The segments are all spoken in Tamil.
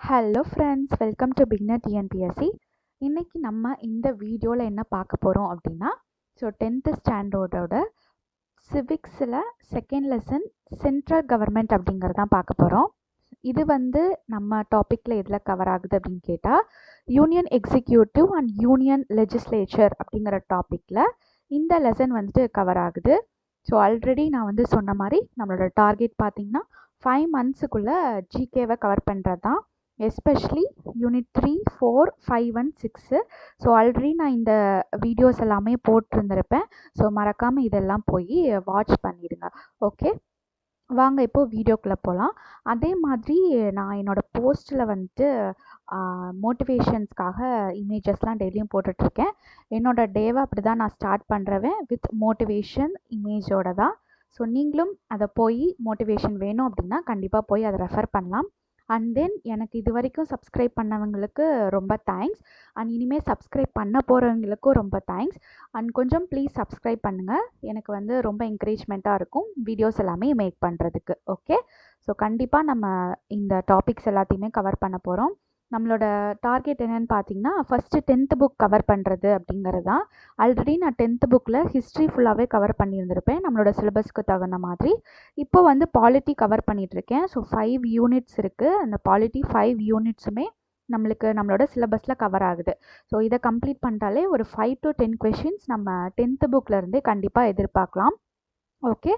Hello friends, welcome to beginner TNPSC. இன்றைக்கி நம்ம இந்த வீடியோவில் என்ன பார்க்க போகிறோம் அப்படின்னா, 10th ஸ்டாண்டர்டோட சிவிக்ஸில் செகண்ட் லெசன் சென்ட்ரல் கவர்மெண்ட் அப்படிங்கிறது தான் பார்க்க போகிறோம். இது நம்ம டாப்பிக்கில் எதில் கவர் ஆகுது அப்படின்னு கேட்டால், union executive and union legislature அப்படிங்கிற டாப்பிக்கில் இந்த லெசன் கவர் ஆகுது. ஸோ ஆல்ரெடி நான் சொன்ன மாதிரி நம்மளோட டார்கெட் பார்த்திங்கன்னா 5 மந்த்ஸுக்குள்ளே ஜிகேவை கவர் பண்ணுறது தான். Especially unit 3, 4, 5 and 6. So already நான் இந்த வீடியோஸ் எல்லாமே போட்டிருந்திருப்பேன். ஸோ மறக்காமல் இதெல்லாம் போய் வாட்ச் பண்ணிடுங்க. ஓகே, வாங்க இப்போது வீடியோக்குள்ளே போகலாம். அதே மாதிரி நான் என்னோடய போஸ்ட்டில் மோட்டிவேஷன்ஸ்க்காக இமேஜஸ்லாம் டெய்லியும் போட்டுட்ருக்கேன். என்னோடய டேவை அப்படி தான் நான் ஸ்டார்ட் பண்ணுறேன், வித் மோட்டிவேஷன் இமேஜோட தான். ஸோ நீங்களும் அதை போய் மோட்டிவேஷன் வேணும் அப்படின்னா கண்டிப்பாக போய் அதை ரெஃபர் பண்ணலாம். அண்ட் தென் எனக்கு இது வரைக்கும் சப்ஸ்கிரைப் பண்ணவங்களுக்கு ரொம்ப தேங்க்ஸ். அண்ட் இனிமேல் சப்ஸ்கிரைப் பண்ண போகிறவங்களுக்கும் ரொம்ப தேங்க்ஸ். அண்ட் கொஞ்சம் ப்ளீஸ் சப்ஸ்கிரைப் பண்ணுங்கள், எனக்கு ரொம்ப என்கரேஜ்மெண்ட்டாக இருக்கும் வீடியோஸ் எல்லாமே மேக் பண்ணுறதுக்கு. ஓகே, ஸோ கண்டிப்பாக நம்ம இந்த டாபிக்ஸ் எல்லாத்தையுமே கவர் பண்ண போகிறோம். நம்மளோட டார்கெட் என்னென்னு பார்த்தீங்கன்னா, ஃபஸ்ட்டு 10th புக் கவர் பண்ணுறது அப்படிங்கிறது தான். ஆல்ரெடி நான் 10th புக்கில் ஹிஸ்ட்ரி ஃபுல்லாகவே கவர் பண்ணியிருந்திருப்பேன் நம்மளோட சிலபஸ்க்கு தகுந்த மாதிரி. இப்போ பாலிட்டி கவர் பண்ணிகிட்ருக்கேன். ஸோ 5 யூனிட்ஸ் இருக்குது. அந்த பாலிட்டி 5 யூனிட்ஸுமே நம்மளோட சிலபஸில் கவர் ஆகுது. ஸோ இதை கம்ப்ளீட் பண்ணிட்டாலே ஒரு 5 to 10 கொஷின்ஸ் நம்ம 10th புக்கில் கண்டிப்பாக எதிர்பார்க்கலாம். ஓகே,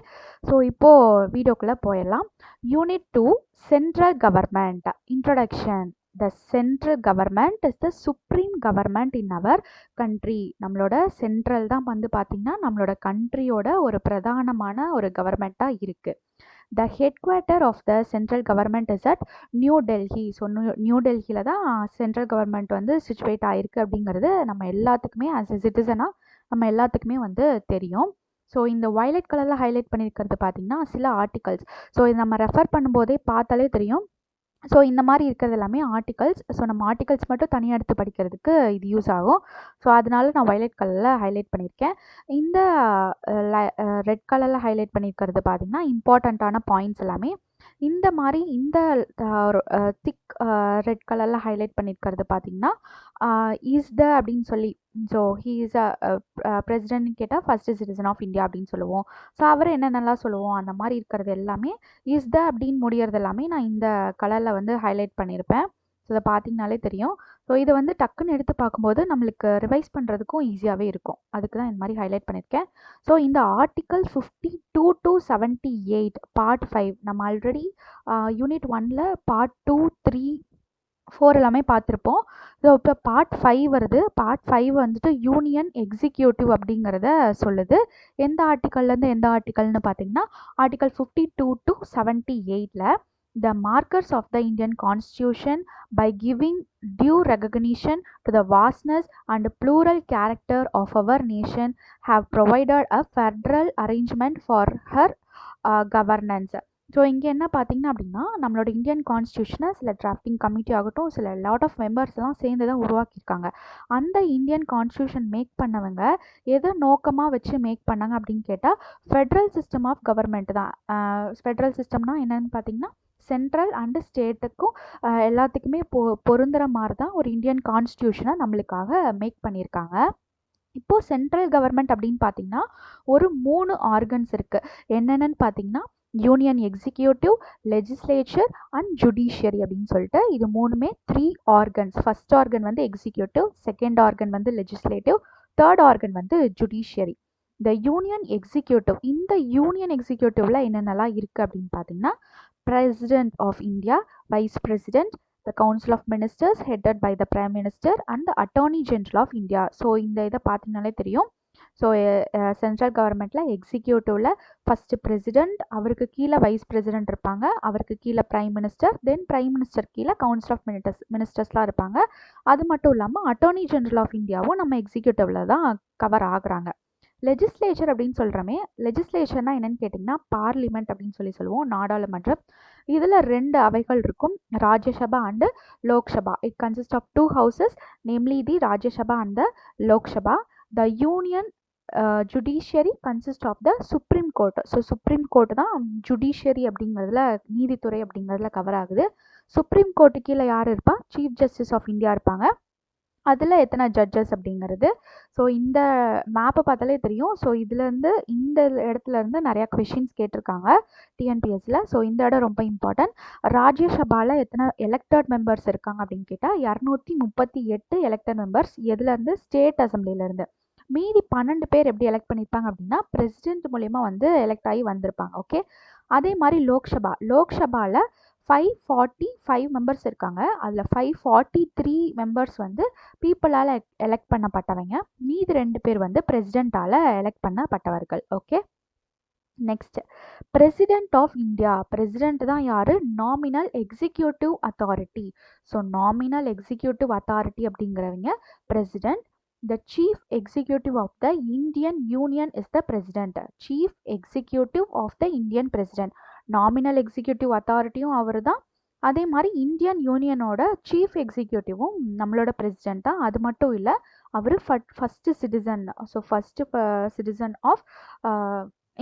ஸோ இப்போது வீடியோக்குள்ளே போயிடலாம். Unit 2, central government introduction. The central government is the supreme government in our country. நம்மளோட சென்ட்ரல் தான் பார்த்திங்கன்னா நம்மளோட கண்ட்ரியோட ஒரு பிரதானமான ஒரு கவர்மெண்ட்டாக இருக்குது. The headquarter of the central government is at New Delhi. So new டெல்லியில் தான் சென்ட்ரல் கவர்மெண்ட் சிச்சுவேட் ஆகிருக்கு அப்படிங்கிறது நம்ம எல்லாத்துக்குமே ஆஸ் எ சிட்டிசனாக நம்ம எல்லாத்துக்குமே தெரியும். ஸோ இந்த வயலட் கலரில் ஹைலைட் பண்ணியிருக்கிறது பார்த்திங்கன்னா சில ஆர்டிகல்ஸ். ஸோ இது நம்ம ரெஃபர் பண்ணும்போதே பார்த்தாலே தெரியும். ஸோ இந்த மாதிரி இருக்கிறது எல்லாமே ஆர்டிகல்ஸ். ஸோ நம்ம ஆர்டிகல்ஸ் மட்டும் தனியாக எடுத்து படிக்கிறதுக்கு இது யூஸ் ஆகும். ஸோ அதனால நான் வயலட் கலரில் ஹைலைட் பண்ணியிருக்கேன். இந்த ரெட் கலரில் ஹைலைட் பண்ணியிருக்கிறது பார்த்திங்கன்னா இம்பார்ட்டண்ட்டான பாயிண்ட்ஸ் எல்லாமே. இந்த மாதிரி இந்த திக் ரெட் கலரில் ஹைலைட் பண்ணியிருக்கிறது பார்த்திங்கன்னா இஸ் த அப்படின்னு சொல்லி, ஸோ ஹீ இஸ் பிரசிடென்ட்னு கேட்டால் ஃபஸ்ட்டு சிட்டிசன் ஆஃப் இந்தியா அப்படின்னு சொல்லுவோம். ஸோ அவர் என்னென்னலாம் சொல்லுவோம் அந்த மாதிரி இருக்கிறது எல்லாமே இஸ் த அப்படின்னு முடியறது எல்லாமே நான் இந்த கலரில் ஹைலைட் பண்ணியிருப்பேன். ஸோ இதை பார்த்திங்கனாலே தெரியும். ஸோ இதை டக்குன்னு எடுத்து பார்க்கும்போது நம்மளுக்கு ரிவைஸ் பண்ணுறதுக்கும் ஈஸியாகவே இருக்கும். அதுக்கு தான் இந்த மாதிரி ஹைலைட் பண்ணியிருக்கேன். ஸோ இந்த ஆர்டிக்கல் 52 to 78 பார்ட் 5 நம்ம ஆல்ரெடி யூனிட் 1ல் பார்ட் 2, 3, 4 எல்லாமே பார்த்துருப்போம். ஸோ இப்போ பார்ட் 5 வருது. பார்ட் 5 யூனியன் எக்ஸிக்யூட்டிவ் அப்படிங்கிறத சொல்லுது. எந்த ஆர்டிக்கல்லேருந்து எந்த ஆர்டிக்கல்னு பார்த்தீங்கன்னா article 52 to 78ல் the markers of the Indian Constitution by giving due recognition to the vastness and plural character of our nation have provided a federal arrangement for her governance. So இங்கே என்ன பார்த்தீங்கன்னா அப்படின்னா நம்மளோட இந்தியன் கான்ஸ்டியூஷனை சில டிராஃப்டிங் கமிட்டி ஆகட்டும் சில லாட் ஆஃப் மெம்பர்ஸ்லாம் சேர்ந்து தான் உருவாக்கியிருக்காங்க. அந்த இந்தியன் கான்ஸ்டியூஷன் மேக் பண்ணவங்க எதை நோக்கமாக வச்சு மேக் பண்ணாங்க அப்படின்னு கேட்டால் ஃபெட்ரல் சிஸ்டம் ஆஃப் கவர்மெண்ட் தான். ஃபெட்ரல் சிஸ்டம்னா என்னென்னு பார்த்தீங்கன்னா சென்ட்ரல் அண்டு ஸ்டேட்டுக்கும் எல்லாத்துக்குமே பொருந்துகிற மாதிரி தான் ஒரு இந்தியன் கான்ஸ்டியூஷனை நம்மளுக்காக மேக் பண்ணியிருக்காங்க. இப்போது சென்ட்ரல் கவர்மெண்ட் அப்படின்னு பார்த்தீங்கன்னா ஒரு 3 ஆர்கன்ஸ் இருக்குது. என்னென்னு பார்த்தீங்கன்னா union executive, legislature and judiciary அப்படின்னு சொல்லிட்டு இது 3மே 3 organs. First organ executive, second organ legislative, third organ judiciary. இந்த யூனியன் எக்ஸிக்யூட்டிவ், இந்த யூனியன் எக்ஸிக்யூட்டிவ்ல என்னென்னலாம் இருக்குது அப்படின்னு பார்த்தீங்கன்னா President of India, Vice President, the Council of Ministers headed by the Prime Minister and the Attorney General of India. So இந்த இதை பார்த்தீங்கனாலே தெரியும். ஸோ சென்ட்ரல் கவர்மெண்ட்டில் எக்ஸிக்யூட்டிவில் ஃபஸ்ட்டு பிரசிடெண்ட், அவருக்கு கீழே வைஸ் பிரசிடெண்ட் இருப்பாங்க, அவருக்கு கீழே பிரைம் மினிஸ்டர், தென் பிரைம் மினிஸ்டர் கீழே கவுன்சில் ஆஃப் மினிஸ்டர்ஸ்லாம் இருப்பாங்க. அது மட்டும் இல்லாமல் அட்டார்னி ஜெனரல் ஆஃப் இந்தியாவும் நம்ம எக்ஸிக்யூட்டிவில் தான் கவர் ஆகுறாங்க. லெஜிஸ்லேச்சர் அப்படின்னு சொல்கிறோமே, லெஜிஸ்லேச்சர்னா என்னென்னு கேட்டிங்கன்னா பார்லிமெண்ட் அப்படின்னு சொல்லுவோம், நாடாளுமன்றம். இதில் 2 அவைகள் இருக்கும், Rajya Sabha and Lok Sabha. It consist of 2 houses, namely the Rajya Sabha and the Lok Sabha. The union judiciary consist of the supreme court. So supreme court தான் ஜுடிஷியரி அப்படிங்கிறதுல, நீதித்துறை அப்படிங்கிறதுல கவர் ஆகுது. சுப்ரீம் கோர்ட்டு கீழே யார் இருப்பா? சீஃப் ஜஸ்டிஸ் ஆஃப் இந்தியா இருப்பாங்க. அதில் எத்தனை ஜட்ஜஸ் அப்படிங்கிறது. ஸோ இந்த மேப்பை பார்த்தாலே தெரியும். ஸோ இதுலேருந்து இந்த இடத்துல இருந்து நிறையா கொஷின்ஸ் கேட்டிருக்காங்க டிஎன்பிஎஸ்சியில். ஸோ இந்த இடம் ரொம்ப இம்பார்ட்டன்ட். ராஜ்யசபாவில் எத்தனை எலெக்டட் மெம்பர்ஸ் இருக்காங்க அப்படின்னு கேட்டால் 238 எலெக்டட் மெம்பர்ஸ். எதுலேருந்து? ஸ்டேட் அசம்பிளிலேருந்து. மீதி 12 பேர் எப்படி எலெக்ட் பண்ணியிருப்பாங்க அப்படின்னா பிரசிடென்ட் மூலயமா வந்து எலெக்ட் ஆகி வந்திருப்பாங்க. ஓகே, அதே மாதிரி லோக்சபாவில் 545 மெம்பர்ஸ் இருக்காங்க. அதில் 543 மெம்பர்ஸ் வந்து பீப்புளால் எலெக்ட் பண்ணப்பட்டவங்க. மீதி 2 பேர் வந்து பிரசிடென்ட்டால் எலெக்ட் பண்ணப்பட்டவர்கள். Okay, next president of India. President தான் யாரு? Nominal executive authority. So nominal executive authority அப்படிங்கிறவங்க president. The chief executive of the Indian Union is the president. Chief executive of the Indian president. Nominal executive அத்தாரிட்டியும் அவர் தான். அதே மாதிரி இந்தியன் யூனியனோட சீஃப் எக்ஸிக்யூட்டிவும் நம்மளோட பிரசிடென்ட் தான். அது மட்டும் இல்லை, அவர் first citizen. So first citizen of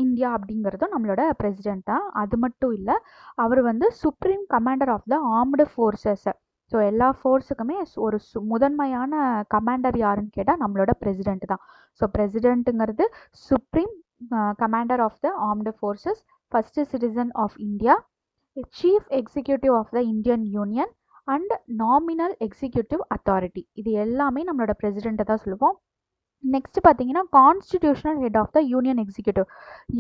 India அப்படிங்கிறதும் நம்மளோட பிரசிடென்ட் தான். அது மட்டும் இல்லை, அவர் வந்து supreme commander of the armed forces. So எல்லா ஃபோர்ஸுக்குமே ஒரு முதன்மையான கமாண்டர் யாருன்னு கேட்டால் நம்மளோட பிரசிடென்ட் தான். ஸோ பிரசிடென்ட்டுங்கிறது supreme commander of the armed forces, first citizen of India, chief executive of the Indian union and nominal executive authority. இது எல்லாமே நம்மளோட பிரசிடென்ட்டை தான் சொல்லுவோம். நெக்ஸ்ட் பார்த்தீங்கன்னா constitutional head of the union executive.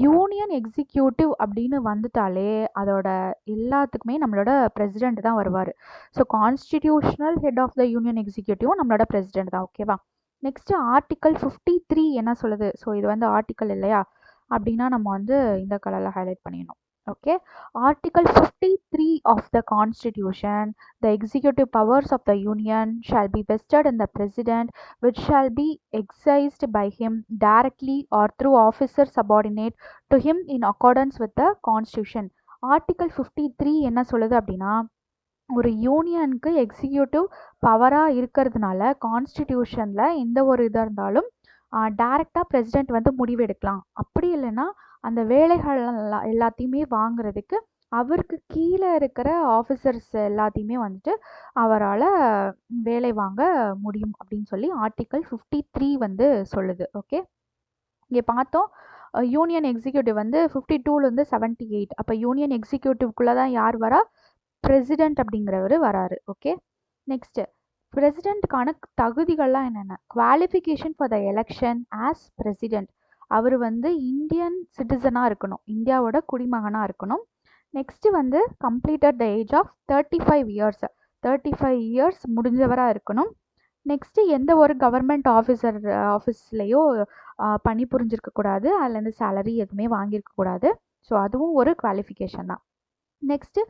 Union executive அப்படின்னு வந்துட்டாலே அதோட எல்லாத்துக்குமே நம்மளோட பிரசிடென்ட் தான் வருவார். So constitutional head of the union எக்ஸிக்யூட்டிவும் நம்மளோட பிரசிடென்ட் தான். ஓகேவா? நெக்ஸ்ட் ஆர்டிக்கல் 53 என்ன சொல்லுது? ஸோ இது வந்து ஆர்டிக்கல் இல்லையா, அப்படின்னா நம்ம வந்து இந்த கலரில் ஹைலைட் பண்ணிடணும். Okay, Article 53 of the Constitution, the executive powers of the Union shall be vested in the President, which shall be exercised by him directly or through officers subordinate to him in accordance with the Constitution. Article 53 என்ன சொல்லுது அப்படின்னா, ஒரு யூனியனுக்கு எக்ஸிக்யூட்டிவ் பவராக இருக்கிறதுனால கான்ஸ்டிடியூஷனில் எந்த ஒரு இதாக இருந்தாலும் டைரெக்டாக பிரசிடென்ட் வந்து முடிவெடுக்கலாம். அப்படி இல்லைன்னா அந்த வேலைகள் எல்லாத்தையுமே வாங்குறதுக்கு அவருக்கு கீழே இருக்கிற ஆஃபீஸர்ஸ் எல்லாத்தையுமே வந்துட்டு அவரால் வேலை வாங்க முடியும் அப்படின்னு சொல்லி ஆர்டிக்கல் 53 வந்து சொல்லுது. ஓகே, இங்கே பார்த்தோம் யூனியன் எக்ஸிக்யூட்டிவ் வந்து 52லேருந்து 78. அப்போ யூனியன் எக்ஸிக்யூட்டிவ்குள்ளே தான் யார் வரா? பிரசிடென்ட் அப்படிங்கிறவர் வராரு. ஓகே, நெக்ஸ்ட் பிரசிடென்ட்டுக்கான தகுதிகள்லாம் என்னென்ன? Qualification for the election as president. அவர் வந்து இந்தியன் சிட்டிசனாக இருக்கணும், இந்தியாவோட குடிமகனாக இருக்கணும். நெக்ஸ்ட்டு வந்து completed the age of 35 years. 35 years முடிஞ்சவராக இருக்கணும். நெக்ஸ்ட்டு எந்த ஒரு கவர்மெண்ட் ஆஃபீஸ்லேயோ பணிபுரிஞ்சிருக்கக்கூடாது, அதுலேருந்து சேலரி எதுவுமே வாங்கியிருக்கக்கூடாது. ஸோ அதுவும் ஒரு குவாலிஃபிகேஷன் தான். நெக்ஸ்ட்டு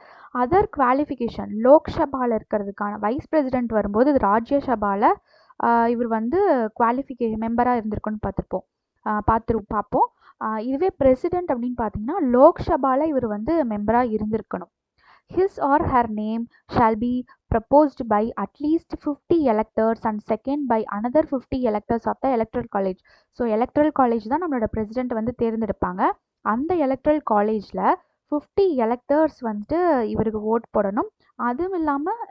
அதர் குவாலிஃபிகேஷன், லோக்சபாவில் இருக்கிறதுக்கான வைஸ் பிரசிடென்ட் வரும்போது இது ராஜ்யசபாவில் இவர் வந்து மெம்பராக இருந்திருக்குன்னு பார்ப்போம். இதுவே பிரசிடென்ட் அப்படின்னு பார்த்தீங்கன்னா லோக்சபாவில் இவர் வந்து மெம்பராக இருந்திருக்கணும். His or her name shall be proposed by at least 50 electors and second by another 50 electors of the electoral college. So electoral college தான் நம்மளோட பிரசிடென்ட் வந்து தேர்ந்தெடுப்பாங்க. அந்த எலக்ட்ரல் காலேஜில் 50 எலக்டர்ஸ் வந்துட்டு இவருக்கு ஓட் போடணும். அதுவும் இல்லாமல்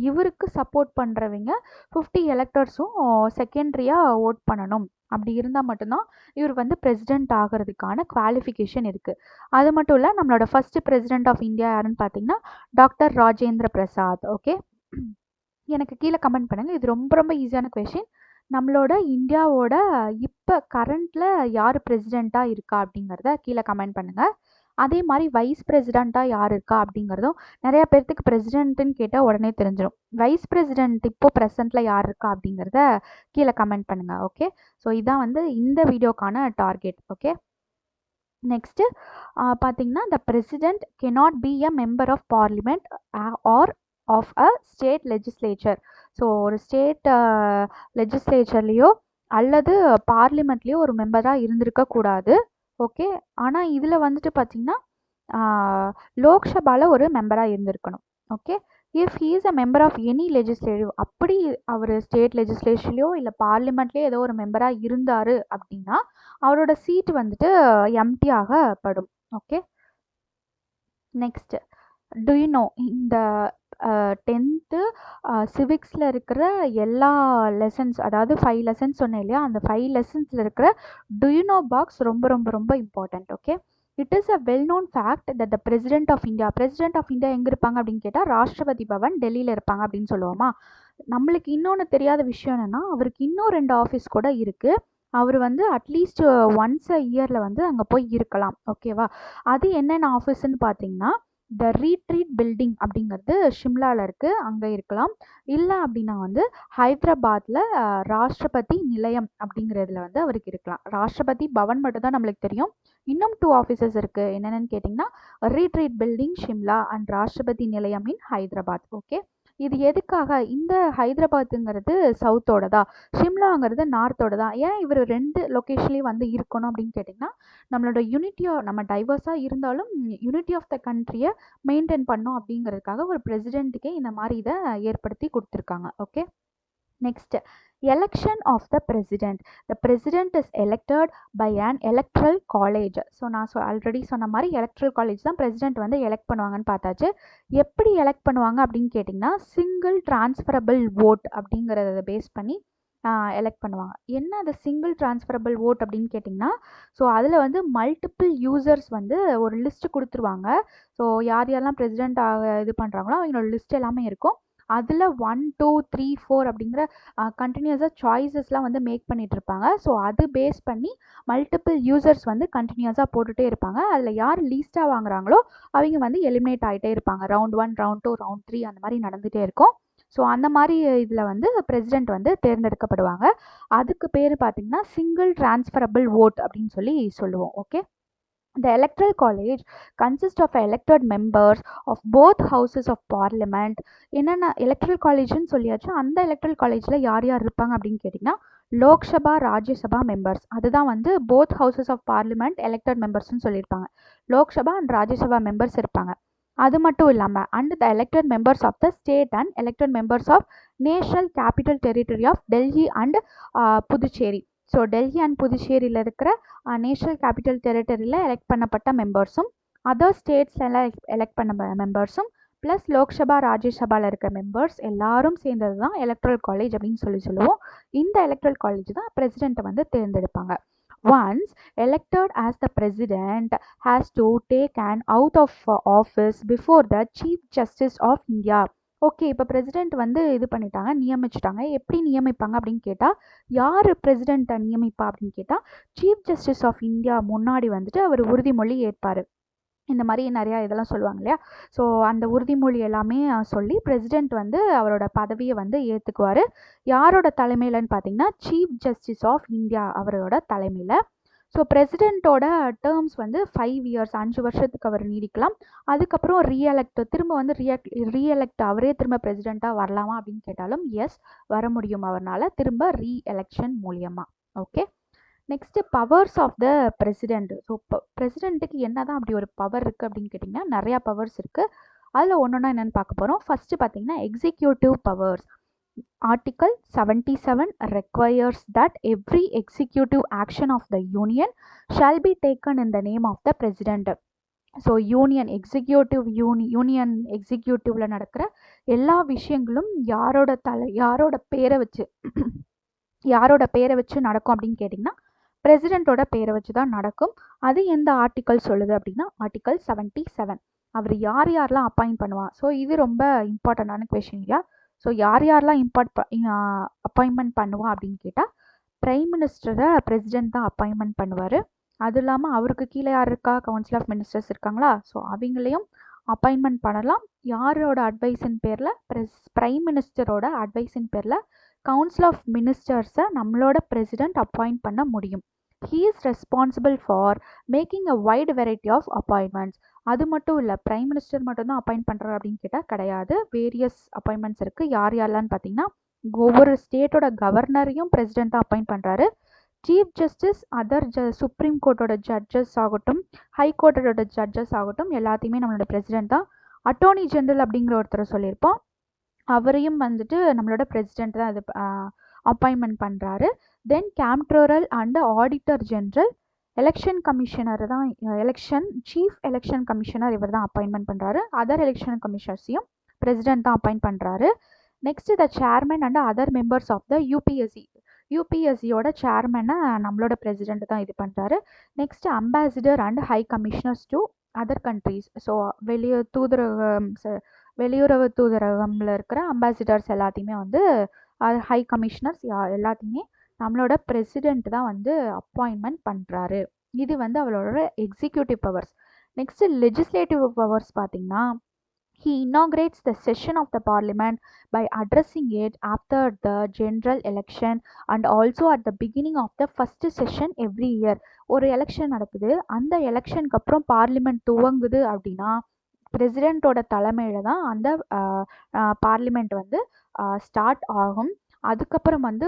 இவருக்கு சப்போர்ட் பண்ணுறவங்க 50 எலக்டர்ஸும் செகண்ட்ரியாக ஓட் பண்ணணும். அப்படி இருந்தால் மட்டும்தான் இவர் வந்து பிரசிடென்ட் ஆகிறதுக்கான குவாலிஃபிகேஷன் இருக்குது. அது மட்டும் இல்லை, நம்மளோட ஃபஸ்ட்டு பிரசிடென்ட் ஆஃப் இந்தியா யாருன்னு பார்த்தீங்கன்னா டாக்டர் ராஜேந்திர பிரசாத். ஓகே, எனக்கு கீழே கமெண்ட் பண்ணுங்கள். இது ரொம்ப ரொம்ப ஈஸியான கொஷின். நம்மளோட இந்தியாவோட இப்போ கரண்ட்டில் யார் பிரசிடெண்ட்டாக இருக்கா அப்படிங்கிறத கீழே கமெண்ட் பண்ணுங்கள். அதே மாதிரி வைஸ் பிரசிடெண்ட்டாக யார் இருக்கா அப்படிங்கிறதும் நிறையா பேர்த்துக்கு பிரசிடென்ட்டுன்னு கேட்டால் உடனே தெரிஞ்சிடும். வைஸ் பிரசிடென்ட் இப்போ ப்ரெசென்ட்டில் யார் இருக்கா அப்படிங்கிறத கீழே கமெண்ட் பண்ணுங்கள். ஓகே, ஸோ இதான் வந்து இந்த வீடியோக்கான டார்கெட். ஓகே, நெக்ஸ்ட்டு பார்த்தீங்கன்னா the president cannot be a member of parliament or of a state legislature. So ஒரு ஸ்டேட் லெஜிஸ்லேச்சர்லேயோ அல்லது பார்லிமெண்ட்லேயோ ஒரு மெம்பராக இருந்திருக்கக்கூடாது. ஓகே, ஆனால் இதில் வந்துட்டு பார்த்திங்கன்னா லோக்சபாவில் ஒரு மெம்பராக இருந்திருக்கணும். Okay, if he is a member of any legislative, அப்படி அவர் ஸ்டேட் லெஜிஸ்லேஷன்லையோ இல்லை பார்லிமெண்ட்லேயோ ஏதோ ஒரு மெம்பராக இருந்தார் அப்படின்னா அவரோட சீட் வந்துட்டு எம்டி ஆகப்படும். Okay, next do you know இந்த 10th சிவிக்ஸில் இருக்கிற எல்லா லெசன்ஸ், அதாவது 5 லெசன்ஸ் சொன்னேன் இல்லையா, அந்த 5 லெசன்ஸில் இருக்கிற டு யூ நோ பாக்ஸ் ரொம்ப ரொம்ப ரொம்ப important. Okay, it is a well known fact that the president of India எங்கே இருப்பாங்க அப்படின்னு கேட்டால் ராஷ்டிரபதி பவன் டெல்லியில் இருப்பாங்க அப்படின்னு சொல்லுவோமா. நம்மளுக்கு இன்னொன்று தெரியாத விஷயம் என்னென்னா, அவருக்கு இன்னும் 2 ஆஃபீஸ் கூட இருக்குது. அவர் வந்து அட்லீஸ்ட் ஒன்ஸ் அ இயரில் வந்து அங்கே போய் இருக்கலாம். ஓகேவா, அது என்னென்ன ஆஃபீஸ்ன்னு பார்த்தீங்கன்னா, த ரீட்ரீட் பில்டிங் அப்படிங்கிறது ஷிம்லாவில் இருக்குது, அங்கே இருக்கலாம். இல்லை அப்படின்னா வந்து ஹைதராபாத்தில் ராஷ்டிரபதி நிலையம் அப்படிங்கிறதுல வந்து அவருக்கு இருக்கலாம். ராஷ்டிரபதி பவன் மட்டும் தான் நம்மளுக்கு தெரியும். இன்னும் 2 ஆஃபீஸஸ் இருக்குது. என்னென்னு கேட்டிங்கன்னா ரீட்ரீட் பில்டிங் ஷிம்லா அண்ட் ராஷ்டிரபதி நிலையம் இன் ஹைதராபாத். ஓகே, இது எதுக்காக? இந்த ஹைதராபாத்துங்கிறது சவுத்தோடதா, ஷிம்லாங்கிறது நார்த்தோடதா, ஏன் இவர் 2 லொக்கேஷன்லேயும் வந்து இருக்கணும் அப்படின்னு கேட்டிங்கன்னா, நம்மளோட நம்ம டைவர்ஸாக இருந்தாலும் யூனிட்டி ஆஃப் த கண்ட்ரியை மெயின்டைன் பண்ணோம் அப்படிங்கிறதுக்காக ஒரு பிரசிடென்ட்டுக்கே இந்த மாதிரி இதை ஏற்படுத்தி கொடுத்துருக்காங்க. Okay, next election of the president. The president is elected by an electoral college. So நான் ஆல்ரெடி சொன்ன மாதிரி எலக்ட்ரல் காலேஜ் தான் பிரசிடென்ட் வந்து எலெக்ட் பண்ணுவாங்கன்னு பார்த்தாச்சு. எப்படி எலெக்ட் பண்ணுவாங்க அப்படின்னு கேட்டிங்கன்னா சிங்கிள் டிரான்ஸ்ஃபரபிள் ஓட் அப்படிங்கிறத பேஸ் பண்ணி எலெக்ட் பண்ணுவாங்க. என்ன அது சிங்கிள் டிரான்ஸ்ஃபரபிள் ஓட் அப்படின்னு கேட்டிங்கன்னா, ஸோ அதில் வந்து மல்டிபிள் யூசர்ஸ் வந்து ஒரு லிஸ்ட் கொடுத்துருவாங்க. ஸோ யார் யாரெல்லாம் பிரசிடென்ட் இது பண்ணுறாங்களோ அவங்களோட லிஸ்ட் எல்லாமே இருக்கும். அதில் 1 2 3 4 அப்படிங்கிற கண்டினியூஸாக சாய்ஸஸ்லாம் வந்து மேக் பண்ணிட்டு இருப்பாங்க. ஸோ அது பேஸ் பண்ணி மல்டிபிள் யூசர்ஸ் வந்து கண்டினியூஸாக போட்டுகிட்டே இருப்பாங்க. அதில் யார் லீஸ்ட்டாக வாங்குறாங்களோ அவங்க வந்து எலிமினேட் ஆகிட்டே இருப்பாங்க. ரவுண்ட் 1 ரவுண்ட் 2 ரவுண்ட் 3 அந்த மாதிரி நடந்துகிட்டே இருக்கும். ஸோ அந்த மாதிரி இதில் வந்து பிரசிடென்ட் வந்து தேர்ந்தெடுக்கப்படுவாங்க. அதுக்கு பேர் பார்த்திங்கன்னா சிங்கிள் டிரான்ஸ்ஃபரபிள் ஓட் அப்படின்னு சொல்லி சொல்லுவோம். Okay, The electoral college consists of elected members of both houses of parliament. என்னென்ன எலக்ட்ரல் காலேஜ்னு சொல்லியாச்சு. அந்த எலக்ட்ரல் காலேஜில் யார் யார் இருப்பாங்க அப்படின்னு கேட்டிங்கன்னா லோக்சபா ராஜ்யசபா மெம்பர்ஸ். அதுதான் வந்து both houses of parliament elected மெம்பர்ஸ்னு சொல்லியிருப்பாங்க. லோக்சபா அண்ட் ராஜ்யசபா மெம்பர்ஸ் இருப்பாங்க. அது மட்டும் இல்லாமல் and the elected members of the state and elected members of national capital territory of Delhi and Puducherry. So Delhi and புதுச்சேரியில் இருக்கிற நேஷனல் கேபிட்டல் டெரிட்டரியில் எலெக்ட் பண்ணப்பட்ட மெம்பர்ஸும் அதர் ஸ்டேட்ஸ்லாம் எலெக்ட் பண்ண மெம்பர்ஸும் ப்ளஸ் லோக்சபா ராஜ்யசபாவில் இருக்கிற மெம்பர்ஸ் எல்லாரும் சேர்ந்தது தான் எலக்ட்ரல் காலேஜ் அப்படின்னு சொல்லுவோம். இந்த எலக்ட்ரல் காலேஜ் தான் பிரசிடெண்ட்டை வந்து தேர்ந்தெடுப்பாங்க. Once elected as the president has to take an out of office before the Chief Justice of India. Okay, இப்போ பிரசிடெண்ட் வந்து இது பண்ணிட்டாங்க, நியமிச்சிட்டாங்க. எப்படி நியமிப்பாங்க அப்படின்னு கேட்டால் யார் பிரசிடெண்ட்டை நியமிப்பா அப்படின்னு கேட்டால் சீஃப் ஜஸ்டிஸ் ஆஃப் இந்தியா முன்னாடி வந்துட்டு அவர் உறுதிமொழி ஏற்பார். இந்த மாதிரி நிறையா இதெல்லாம் சொல்லுவாங்க இல்லையா. ஸோ அந்த உறுதிமொழி எல்லாமே சொல்லி பிரசிடெண்ட் வந்து அவரோட பதவியை வந்து ஏற்றுக்குவார். யாரோட தலைமையிலன்னு பார்த்தீங்கன்னா சீஃப் ஜஸ்டிஸ் ஆஃப் இந்தியா அவரோட தலைமையில். ஸோ பிரசிடெண்ட்டோட டேர்ம்ஸ் வந்து 5 இயர்ஸ் 5 வருஷத்துக்கு அவர் நீடிக்கலாம். அதுக்கப்புறம் திரும்ப வந்து ரீஎலெக்ட் அவரே திரும்ப பிரசிடெண்ட்டாக வரலாமா அப்படின்னு கேட்டாலும் எஸ், வர முடியும் அவரால் திரும்ப ரீஎலெக்ஷன் மூலியமாக. Okay, next powers of the president. So பிரசிடெண்ட்டுக்கு என்ன தான் அப்படி ஒரு பவர் இருக்குது அப்படின்னு கேட்டிங்கன்னா நிறையா பவர்ஸ் இருக்குது. அதில் ஒன்றா என்னென்னு பார்க்க போகிறோம். ஃபஸ்ட்டு பார்த்தீங்கன்னா executive powers. Article 77 requires that every executive action of the union shall be taken in the name of the president. So union எக்ஸிக்யூட்டிவ்ல நடக்கிற எல்லா விஷயங்களும் யாரோட பேரை வச்சு நடக்கும் அப்படின்னு கேட்டிங்கன்னா பிரசிடெண்ட்டோட பேரை வச்சு தான் நடக்கும். அது எந்த ஆர்டிக்கல் சொல்லுது அப்படின்னா ஆர்டிக்கல் 77. அவர் யாரெல்லாம் அப்பாயிண்ட் பண்ணுவா. ஸோ இது ரொம்ப இம்பார்ட்டண்டான கொஷின் இல்லையா. ஸோ யாரெல்லாம் அப்பாயின்மெண்ட் பண்ணுவா அப்படின்னு கேட்டால் பிரைம் மினிஸ்டரை பிரசிடெண்ட் தான் அப்பாயின்மெண்ட் பண்ணுவார். அது இல்லாமல் அவருக்கு கீழே யார் இருக்கா, கவுன்சில் ஆஃப் மினிஸ்டர்ஸ் இருக்காங்களா, ஸோ அவங்களையும் அப்பாயின்மெண்ட் பண்ணலாம். யாரோட அட்வைஸின் பேரில் பிரைம் மினிஸ்டரோட அட்வைஸின் பேரில் கவுன்சில் ஆஃப் மினிஸ்டர்ஸை நம்மளோட பிரசிடெண்ட் அப்பாயிண்ட் பண்ண முடியும். He is responsible for making a wide variety of appointments. அது மட்டும் இல்லை, பிரைம் மினிஸ்டர் மட்டும்தான் அப்பாயிண்ட் பண்ணுறாரு அப்படின்னு கேட்டால் கிடையாது. வேரியஸ் அப்பாயின்மெண்ட்ஸ் இருக்குது. யாரெல்லாம் பார்த்தீங்கன்னா ஒவ்வொரு ஸ்டேட்டோட கவர்னரையும் பிரசிடெண்ட் தான் அப்பாயிண்ட் பண்ணுறாரு. சீஃப் ஜஸ்டிஸ், அதர் சுப்ரீம் கோர்ட்டோட ஜட்ஜஸ் ஆகட்டும், ஹை கோர்ட்டோட ஜட்ஜஸ் ஆகட்டும், எல்லாத்தையுமே நம்மளோட பிரசிடெண்ட் தான். அட்டார்னி ஜெனரல் அப்படிங்கிற ஒருத்தரை சொல்லியிருப்போம், அவரையும் வந்துட்டு நம்மளோட பிரசிடெண்ட் தான் இது அப்பாயின்மெண்ட் பண்ணுறாரு. Then comptroller and auditor general, election commissioner தான், சீஃப் எலெக்ஷன் கமிஷனர் இவர் தான் அப்பாயின்மெண்ட் பண்ணுறாரு. அதர் எலெக்ஷன் கமிஷனர்ஸையும் பிரசிடென்ட் தான் அப்பாயிண்ட் பண்ணுறாரு. Next the chairman and other members of the யூபிஎஸ்சியோட சேர்மனை நம்மளோட பிரசிடென்ட் தான் இது பண்ணுறாரு. Next ambassador and high commissioners to other countries. So வெளியுறவு தூதரகம்ல இருக்கிற அம்பாசிடர்ஸ் எல்லாத்தையுமே வந்து ஹை கமிஷனர்ஸ் எல்லாத்தையுமே நம்மளோட பிரசிடென்ட் தான் வந்து அப்பாயின்மெண்ட் பண்ணுறாரு. இது வந்து அவளோட executive powers. Next legislative powers பார்த்தீங்கன்னா, he inaugurates the session of the parliament by addressing it after the general election and also at the beginning of the first session every year. ஒரு எலெக்ஷன் நடக்குது, அந்த எலெக்ஷனுக்கு அப்புறம் பார்லிமெண்ட் துவங்குது அப்படின்னா பிரசிடென்ட்டோட தலைமையில தான் அந்த பார்லிமெண்ட் வந்து ஸ்டார்ட் ஆகும். அதுக்கப்புறம் வந்து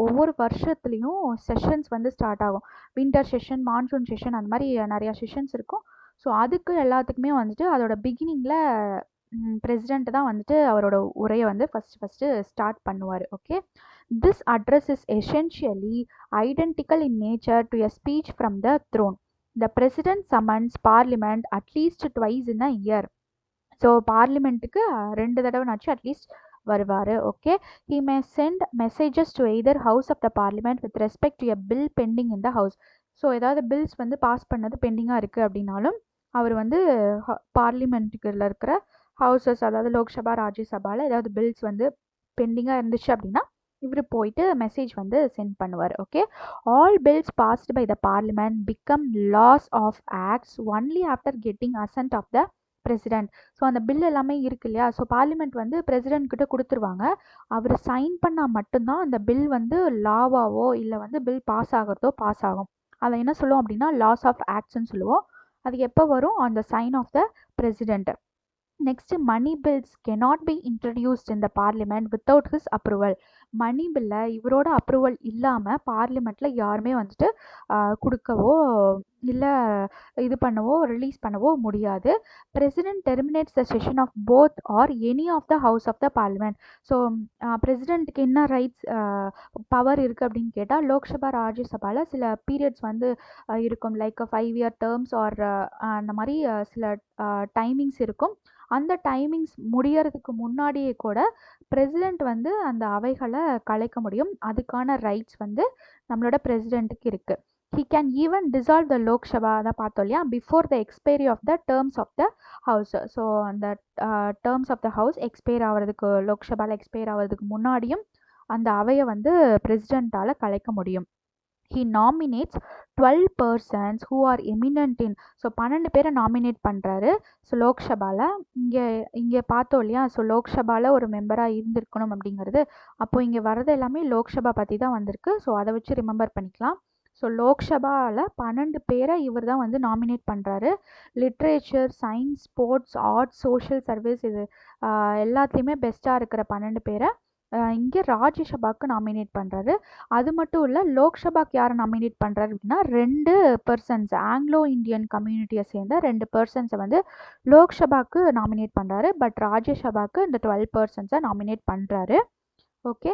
ஒவ்வொரு வருஷத்துலேயும் செஷன்ஸ் வந்து ஸ்டார்ட் ஆகும். வின்டர் செஷன், மான்சூன் செஷன், அந்த மாதிரி நிறையா செஷன்ஸ் இருக்கும். ஸோ அதுக்கு எல்லாத்துக்குமே வந்துட்டு அதோட பிகினிங்கில் பிரசிடென்ட் தான் வந்துட்டு அவரோட உரையை வந்து ஃபஸ்ட்டு ஸ்டார்ட் பண்ணுவார். Okay, this address is essentially identical in nature to a speech from the throne. The president summons parliament at least twice in a year. So பார்லிமெண்ட்டுக்கு 2 தடவைனாச்சு அட்லீஸ்ட் வருவார். Okay, he may send messages to either house of the parliament with respect to a bill pending in the house. So ஏதாவது பில்ஸ் வந்து பாஸ் பண்ணது பெண்டிங்காக இருக்குது அப்படின்னாலும் அவர் வந்து பார்லிமெண்ட்டுக்குள்ள இருக்கிற ஹவுசஸ், அதாவது லோக்சபா, ராஜ்யசபாவில் ஏதாவது பில்ஸ் வந்து பெண்டிங்காக இருந்துச்சு அப்படின்னா இவர் போயிட்டு மெசேஜ் வந்து சென்ட் பண்ணுவார். Okay, all bills passed by the parliament become laws of acts only after getting assent of the president. So அந்த பில் எல்லாமே இருக்கு இல்லையா, ஸோ பார்லிமெண்ட் வந்து பிரசிடென்ட் கிட்ட கொடுத்துருவாங்க. அவர் சைன் பண்ணால் மட்டும்தான் அந்த பில் வந்து லாவாவோ இல்லை வந்து பில் பாஸ் ஆகிறதோ பாஸ் ஆகும். அதை என்ன சொல்லுவோம் அப்படின்னா லாஸ் ஆஃப் ஆக்ட்ஸ்ன்னு சொல்லுவோம். அது எப்போ வரும்? On the sign of the president. Next, money bills cannot be introduced in the parliament without his approval. Money பில்லை இவரோட அப்ரூவல் இல்லாமல் பார்லிமெண்ட்டில் யாருமே வந்துட்டு கொடுக்கவோ இல்லை இது பண்ணவோ ரிலீஸ் பண்ணவோ முடியாது. President terminates the session of both or any of the house of the parliament. So பிரசிடென்ட்டுக்கு என்ன ரைட்ஸ் பவர் இருக்குது அப்படின்னு கேட்டால், லோக்சபா, ராஜ்யசபாவில் சில பீரியட்ஸ் வந்து இருக்கும், லைக் 5 year டேர்ம்ஸ் ஆர் அந்த மாதிரி சில டைமிங்ஸ் இருக்கும். அந்த டைமிங்ஸ் முடியறதுக்கு முன்னாடியே கூட பிரசிடென்ட் வந்து அந்த அவைகளை கலைக்க முடியும். அதுக்கான ரைட்ஸ் வந்து நம்மளோட பிரசிடென்ட்டுக்கு இருக்குது. he can even dissolve the Lok Sabha, அதை பார்த்தோம் இல்லையா, before the expiry of the terms of the house. So அந்த terms of the house expire ஆகிறதுக்கு, லோக்சபாவில் எக்ஸ்பயர் ஆகிறதுக்கு முன்னாடியும் அந்த அவையை வந்து பிரசிடென்ட்டால் கலைக்க முடியும். he nominates 12 persons who are eminent in. So 12 பேரை நாமினேட் பண்ணுறாரு. ஸோ லோக்சபாவில் இங்கே பார்த்தோம் இல்லையா, ஸோ லோக்சபாவில் ஒரு மெம்பராக இருந்திருக்கணும் அப்படிங்கிறது. அப்போது இங்கே வர்றது எல்லாமே லோக்சபா பற்றி தான் வந்திருக்கு. ஸோ அதை வச்சு ரிமெம்பர் பண்ணிக்கலாம். ஸோ லோக்சபாவில் 12 பேரை இவர் தான் வந்து நாமினேட் பண்ணுறாரு. Literature, science, sports, arts, social service, இது எல்லாத்துலேயுமே பெஸ்ட்டாக இருக்கிற 12 பேரை இங்கே ராஜ்யசபாவுக்கு நாமினேட் பண்ணுறாரு. அது மட்டும் இல்லை, லோக்சபாக்கு யாரை நாமினேட் பண்ணுறாரு அப்படின்னா 2 பர்சன்ஸ், ஆங்கிலோ இந்தியன் கம்யூனிட்டியை சேர்ந்த 2 பர்சன்ஸை வந்து லோக்சபாவுக்கு நாமினேட் பண்ணுறாரு. பட் ராஜ்யசபாவுக்கு இந்த 12 பர்சன்ஸை நாமினேட் பண்ணுறாரு. Okay,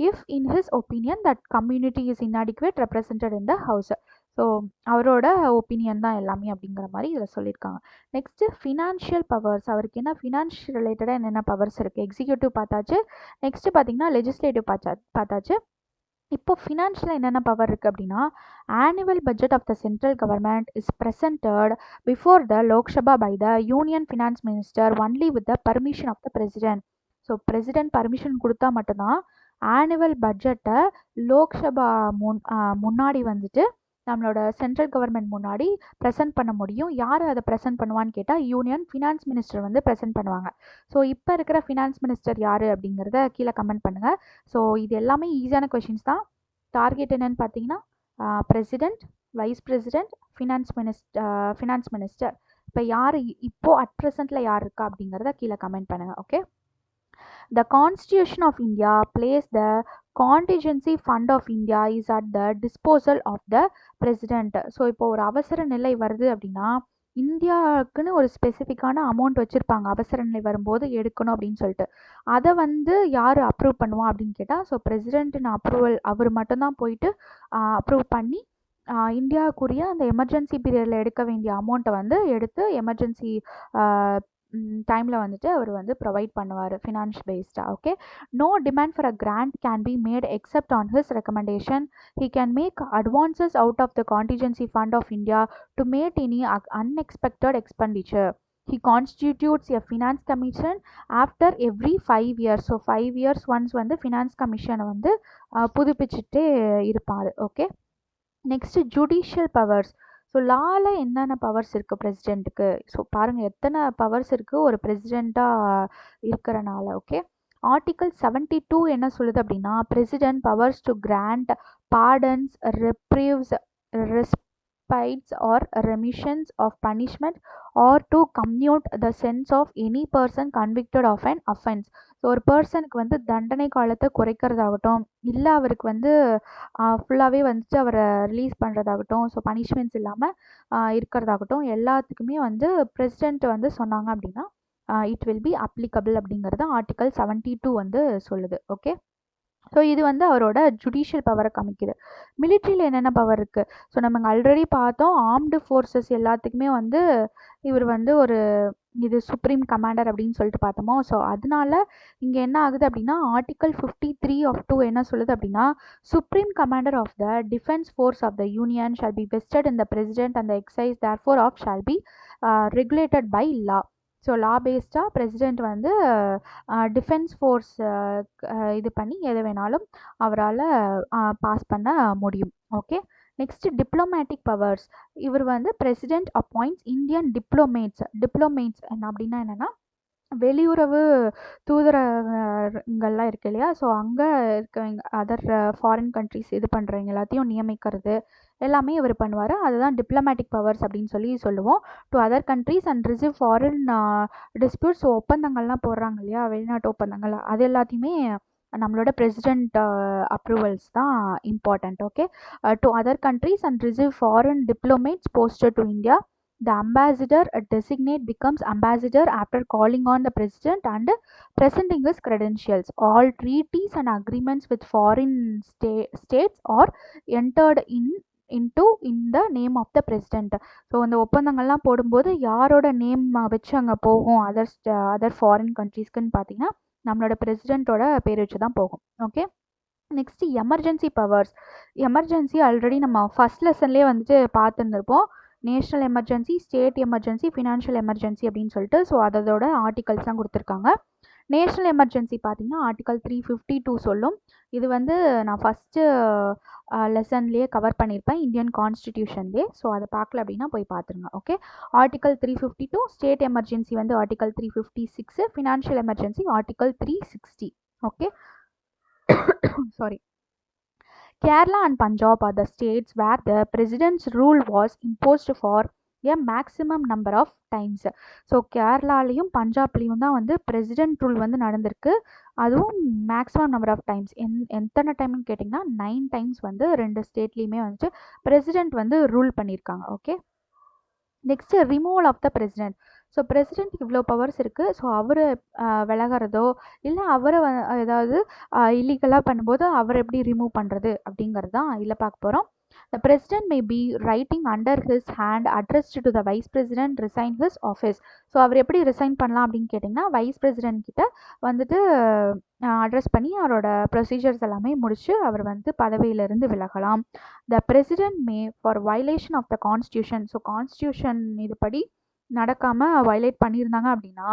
if in his opinion that community is inadequate represented in the house. So அவரோட ஒப்பீனியன் தான் எல்லாமே அப்படிங்கிற மாதிரி இதில் சொல்லியிருக்காங்க. Next financial powers. அவருக்கு என்ன ஃபினான்ஷியல் ரிலேட்டடாக என்னென்ன பவர்ஸ் இருக்குது? எக்ஸிக்யூட்டிவ் பார்த்தாச்சு. நெக்ஸ்ட்டு பார்த்தீங்கன்னா லெஜிஸ்லேட்டிவ் பார்த்தாச்சு. இப்போ ஃபினான்ஷியலாக என்னென்ன பவர் இருக்குது அப்படின்னா, annual budget of the central government is presented before the Lok Sabha by the union finance minister only with the permission of the president. So president permission கொடுத்தா மட்டும்தான் ஆனுவல் பட்ஜெட்டை லோக்சபா முன்னாடி வந்துட்டு நம்மளோட சென்ட்ரல் கவர்மெண்ட் முன்னாடி ப்ரெசென்ட் பண்ண முடியும். யார் அதை ப்ரெசென்ட் பண்ணுவான்னு கேட்டால் யூனியன் ஃபினான்ஸ் மினிஸ்டர் வந்து ப்ரெசென்ட் பண்ணுவாங்க. ஸோ இப்போ இருக்கிற ஃபினான்ஸ் மினிஸ்டர் யார் அப்படிங்கிறத கீழே கமெண்ட் பண்ணுங்கள். ஸோ இது எல்லாமே ஈஸியான கொஷின்ஸ் தான். டார்கெட் என்னன்னு பார்த்தீங்கன்னா president, vice president, finance minister. இப்போ யார் இப்போது அட் ப்ரெசென்ட்டில் யார் இருக்கா அப்படிங்கிறத கீழே கமெண்ட் பண்ணுங்கள். Okay, The Constitution of India places the contingency fund of India is at the disposal of the president. So இப்போ ஒரு அவசர நிலை வருது அப்படின்னா இந்தியாவுக்குன்னு ஒரு ஸ்பெசிஃபிக்கான அமௌண்ட் வச்சுருப்பாங்க அவசர நிலை வரும்போது எடுக்கணும் அப்படின்னு சொல்லிட்டு. அதை வந்து யார் அப்ரூவ் பண்ணுவா அப்படின்னு கேட்டால், ஸோ பிரசிடென்ட்டின் அப்ரூவல் அவர் மட்டும்தான் போயிட்டு அப்ரூவ் பண்ணி இந்தியாவுக்குரிய அந்த எமர்ஜென்சி பீரியடில் எடுக்க வேண்டிய அமௌண்ட்டை வந்து எடுத்து எமர்ஜென்சி டைமில் வந்துட்டு அவர் வந்து ப்ரொவைட் பண்ணுவார் ஃபினான்ஸ் பேஸ்டாக. Okay, no demand for a grant can be made except on his recommendation. He can make advances out of the contingency fund of India to meet any unexpected expenditure. He constitutes a finance commission after every 5 years. So 5 years once வந்து ஃபினான்ஸ் கமிஷனை வந்து புதுப்பிச்சுட்டே இருப்பார். Okay, next judicial powers. So லால என்னென்ன பவர்ஸ் இருக்குது பிரசிடெண்ட்டுக்கு? ஸோ பாருங்கள் எத்தனை பவர்ஸ் இருக்குது ஒரு பிரசிடெண்ட்டாக இருக்கிறனால. ஓகே, ஆர்டிகல் 72 என்ன சொல்லுது அப்படின்னா, president powers to grant pardons, reprieves, respites or remissions of punishment or to commute the sentence of any person convicted of an offense. So ஒரு பர்சனுக்கு வந்து தண்டனை காலத்தை குறைக்கிறதாகட்டும், இல்லை அவருக்கு வந்து ஃபுல்லாகவே வந்துட்டு அவரை ரிலீஸ் பண்ணுறதாகட்டும், ஸோ பனிஷ்மெண்ட்ஸ் இல்லாமல் இருக்கிறதாகட்டும், எல்லாத்துக்குமே வந்து பிரசிடெண்ட் வந்து சொன்னாங்க அப்படின்னா இட் வில் பி அப்ளிகபிள் அப்படிங்கிறது ஆர்டிகல் 72 வந்து சொல்லுது. ஓகே, ஸோ இது வந்து அவரோட ஜுடிஷியல் பவரை காமிக்குது. மிலிட்ரியில் என்னென்ன பவர் இருக்குது? ஸோ நம்ம ஆல்ரெடி பார்த்தோம், ஆர்ம்டு ஃபோர்ஸஸ் எல்லாத்துக்குமே வந்து இவர் வந்து ஒரு இது சுப்ரீம் கமாண்டர் அப்படின்னு சொல்லிட்டு பார்த்தோமோ. ஸோ அதனால இங்கே என்ன ஆகுது அப்படின்னா, ஆர்டிகல் 53 ஆஃப் 2 என்ன சொல்லுது அப்படின்னா, supreme commander of the defence force of the union shall be vested in the president and the exercise thereof of shall be regulated by law. So law பேஸ்டாக பிரசிடெண்ட் வந்து டிஃபென்ஸ் ஃபோர்ஸ் இது பண்ணி எது வேணாலும் அவரால் பாஸ் பண்ண முடியும். Okay, next diplomatic powers. இவர் வந்து பிரசிடெண்ட் அப்பாயிண்ட்ஸ் இந்தியன் டிப்ளமேட்ஸ் என்ன அப்படின்னா என்னென்னா, வெளியுறவு தூதரகங்கள்லாம் இருக்கு இல்லையா, ஸோ அங்கே இருக்கவங்க அதர் ஃபாரின் கண்ட்ரிஸ் இது பண்ணுறவங்க எல்லாத்தையும் நியமிக்கிறது எல்லாமே இவர் பண்ணுவார். அதுதான் டிப்ளமேட்டிக் பவர்ஸ் அப்படின்னு சொல்லி சொல்லுவோம். To other countries and receive foreign disputes, ஒப்பந்தங்கள்லாம் போடுறாங்க இல்லையா, வெளிநாட்டு ஒப்பந்தங்கள், அது எல்லாத்தையுமே நம்மளோட பிரசிடெண்ட் அப்ரூவல்ஸ் தான் important. Okay, to other countries and receive foreign diplomats posted to India. The ambassador designate becomes ambassador after calling on the president and presenting his credentials. All treaties and agreements with foreign states are entered into in the name of the president. So அந்த ஒப்பந்தங்கள்லாம் போடும்போது யாரோட நேம் வச்சு அங்கே போகும் அதர் ஃபாரின் கண்ட்ரீஸ்க்குன்னு பார்த்தீங்கன்னா நம்மளோட பிரசிடெண்ட்டோட பேர் வச்சு தான் போகும். Okay, next emergency powers. Emergency already நம்ம ஃபர்ஸ்ட் லெசன்லேயே வந்துட்டு பார்த்துருந்துருப்போம். National emergency, state emergency, financial emergency அப்படின்னு சொல்லிட்டு. ஸோ அதோட ஆர்டிகல்ஸ்லாம் கொடுத்துருக்காங்க. நேஷ்னல் எமர்ஜென்சி பார்த்தீங்கன்னா ஆர்டிகல் 352 சொல்லும். இது வந்து நான் ஃபஸ்ட்டு லெசன்லேயே கவர் பண்ணியிருப்பேன் இந்தியன் கான்ஸ்டிடியூஷன்லேயே. ஸோ அதை பார்க்கல அப்படின்னா போய் பார்த்துருங்க. ஓகே, ஆர்டிகல் 352, ஸ்டேட் எமர்ஜென்சி வந்து article 356, financial emergency article 360. Okay, sorry. Kerala and Punjab are the states where the president's rule was imposed for a maximum number of times. So கேரளாலையும் பஞ்சாப்லேயும் தான் வந்து பிரசிடென்ட் ரூல் வந்து நடந்திருக்கு. அதுவும் மேக்ஸிமம் நம்பர் ஆஃப் டைம்ஸ். எத்தனை டைம்னு கேட்டிங்கன்னா 9 டைம்ஸ் வந்து ரெண்டு ஸ்டேட்லேயுமே வந்துட்டு பிரசிடென்ட் வந்து ரூல் பண்ணியிருக்காங்க. Okay, next removal of the president. So பிரசிடென்ட்க்கு இவ்வளோ பவர்ஸ் இருக்குது. ஸோ அவர் விலகிறதோ இல்லை அவரை ஏதாவது இல்லீகலாக பண்ணும்போது அவரை எப்படி ரிமூவ் பண்ணுறது அப்படிங்கிறது தான் இதில் பார்க்க போகிறோம். The president may be writing under his hand addressed to the vice president resign his office. So அவர் எப்படி ரிசைன் பண்ணலாம் அப்படின்னு கேட்டிங்கன்னா, வைஸ் பிரசிடென்ட் கிட்ட வந்துட்டு அட்ரஸ் பண்ணி அவரோட ப்ரொசீஜர்ஸ் எல்லாமே முடிச்சு அவர் வந்து பதவியிலிருந்து விலகலாம். The president may for violation of the constitution. So constitution இதுபடி நடக்காமல் வயலேட் பண்ணியிருந்தாங்க அப்படின்னா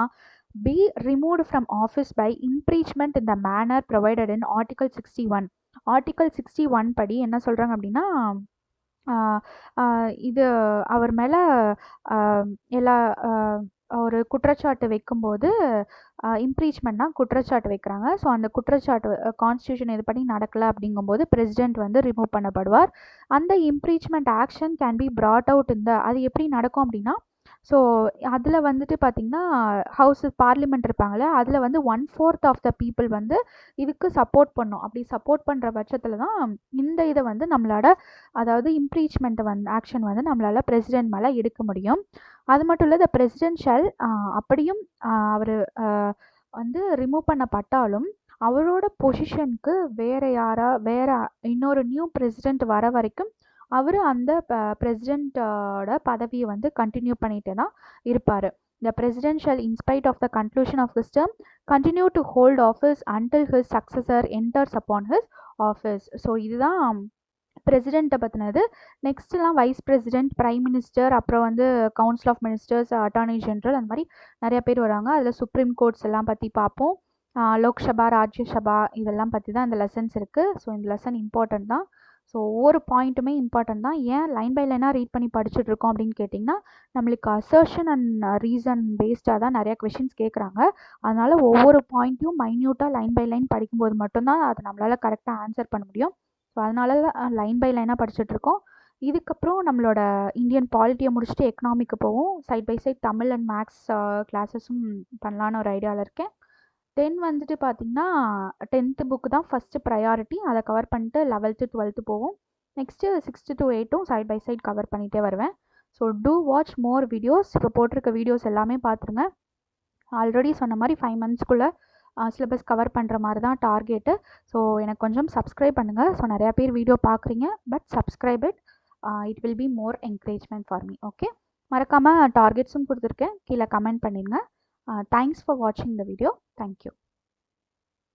be removed from office by impeachment in the manner provided in Article 61. Article 61 படி என்ன சொல்கிறாங்க அப்படின்னா, இது அவர் மேலே எல்லா ஒரு குற்றச்சாட்டு வைக்கும்போது இம்ப்ரீச்மெண்ட்னா குற்றச்சாட்டு வைக்கிறாங்க. ஸோ அந்த குற்றச்சாட்டு கான்ஸ்டியூஷன் இதுபடி நடக்கலை அப்படிங்கும்போது பிரசிடென்ட் வந்து ரிமூவ் பண்ணப்படுவார். அந்த impeachment action can be brought out அது எப்படி நடக்கும் அப்படின்னா, ஸோ அதில் வந்துட்டு பார்த்திங்கன்னா ஹவுஸ் பார்லிமெண்ட் இருப்பாங்களே அதில் வந்து 1/4 ஆஃப் த பீப்புள் வந்து இதுக்கு சப்போர்ட் பண்ணும். அப்படி சப்போர்ட் பண்ணுற பட்சத்தில் தான் இந்த இதை வந்து நம்மளோட அதாவது இம்ப்ரீச்மெண்ட் ஆக்ஷன் வந்து நம்மளால் பிரசிடென்ட் மேலே எடுக்க முடியும். அது மட்டும் இல்லை, த பிரசிடென்ட் ஷால் அப்படியும் அவர் வந்து ரிமூவ் பண்ணப்பட்டாலும் அவரோட பொசிஷனுக்கு வேற இன்னொரு நியூ பிரசிடென்ட் வர வரைக்கும் அவர் அந்த பிரசிடென்ட்டோட பதவியை வந்து கண்டினியூ பண்ணிட்டு தான் இருப்பார். The president shall, in spite of the conclusion of his term, continue to hold office until his successor enters upon his office. So இதுதான் பிரசிடெண்ட்டை பற்றினது. நெக்ஸ்ட்லாம் வைஸ் பிரசிடெண்ட், பிரைம் மினிஸ்டர், அப்புறம் வந்து council of ministers, attorney general, அந்த மாதிரி நிறைய பேர் வராங்க. அதில் சுப்ரீம் கோர்ட்ஸ் எல்லாம் பற்றி பார்ப்போம். லோக்சபா, ராஜ்யசபா இதெல்லாம் பற்றி தான் இந்த லெசன்ஸ் இருக்குது. ஸோ இந்த லெசன் இம்பார்ட்டன்ட் தான். ஸோ ஒவ்வொரு பாயிண்ட்டுமே இம்பார்ட்டன்ட் தான். ஏன் லைன் பை லைனாக ரீட் பண்ணி படிச்சுட்டு இருக்கோம் அப்படின்னு கேட்டிங்கன்னா, நம்மளுக்கு அசர்ஷன் அண்ட் ரீசன் பேஸ்டாக தான் நிறையா கொஷின்ஸ் கேட்குறாங்க. அதனால் ஒவ்வொரு பாயிண்ட்டையும் மைன்யூட்டாக லைன் பை லைன் படிக்கும்போது மட்டும்தான் அதை நம்மளால் கரெக்டாக ஆன்சர் பண்ண முடியும். ஸோ அதனால தான் லைன் பை லைனாக படிச்சுட்ருக்கோம். இதுக்கப்புறம் நம்மளோட இந்தியன் பாலிட்டியை முடிச்சுட்டு எக்கனாமிக்கு போவோம். Side by side Tamil and maths கிளாஸஸும் பண்ணலான்னு ஒரு ஐடியாவில் இருக்கேன். தென் வந்துட்டு பார்த்திங்கன்னா 10th புக்கு தான் ஃபஸ்ட்டு ப்ரையாரிட்டி. அதை கவர் பண்ணிட்டு 11th 12th போவோம். Next 6th to 8th side by side cover பண்ணிகிட்டே வருவேன். So to watch more videos. இப்போ போட்டிருக்க வீடியோஸ் எல்லாமே பார்த்துருங்க. ஆல்ரெடி சொன்ன மாதிரி 5 monthsக்குள்ளே சிலபஸ் கவர் பண்ணுற மாதிரி தான் டார்கெட்டு. ஸோ எனக்கு கொஞ்சம் சப்ஸ்கிரைப் பண்ணுங்கள். ஸோ நிறையா பேர் வீடியோ பார்க்குறீங்க, but subscribe it will be more encouragement for me. Okay, மறக்காமல் டார்கெட்ஸும் கொடுத்துருக்கேன், கீழே கமெண்ட் பண்ணிடுங்க. தேங்க்ஸ் ஃபார் வாட்சிங் த வீடியோ. தேங்க்யூ.